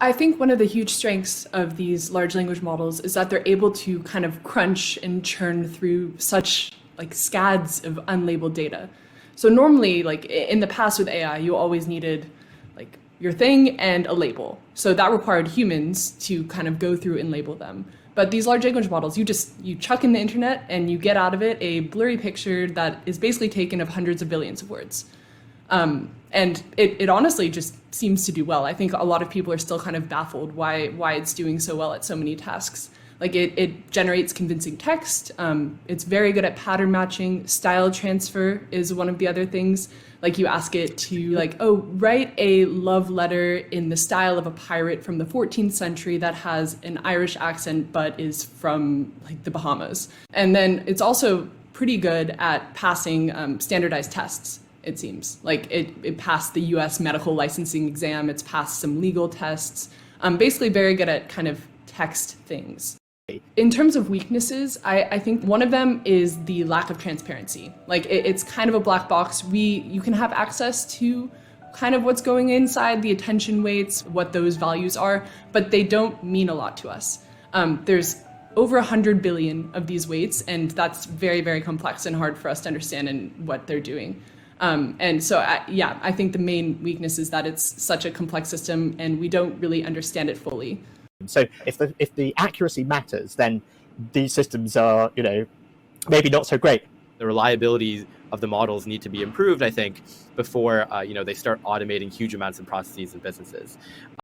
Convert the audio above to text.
I think one of the huge strengths of these large language models is that they're able to kind of crunch and churn through such like scads of unlabeled data. So normally, like in the past with AI, you always needed like your thing and a label. So that required humans to kind of go through and label them. But these large language models, you chuck in the internet and you get out of it a blurry picture that is basically taken of hundreds of billions of words. And it honestly just seems to do well. I think a lot of people are still kind of baffled why it's doing so well at so many tasks. Like it generates convincing text. It's very good at pattern matching. Style transfer is one of the other things. Like you ask it to like, oh, write a love letter in the style of a pirate from the 14th century that has an Irish accent but is from like the Bahamas. And then it's also pretty good at passing standardized tests. It seems like it passed the US medical licensing exam. It's passed some legal tests. Basically very good at kind of text things. In terms of weaknesses, I think one of them is the lack of transparency. Like it's kind of a black box. You can have access to kind of what's going inside, the attention weights, what those values are, but they don't mean a lot to us. There's over 100 billion of these weights, and that's very, very complex and hard for us to understand in what they're doing. And so, I think the main weakness is that it's such a complex system and we don't really understand it fully. So if the accuracy matters, then these systems are, maybe not so great. The reliability of the models need to be improved, I think, before they start automating huge amounts of processes in businesses.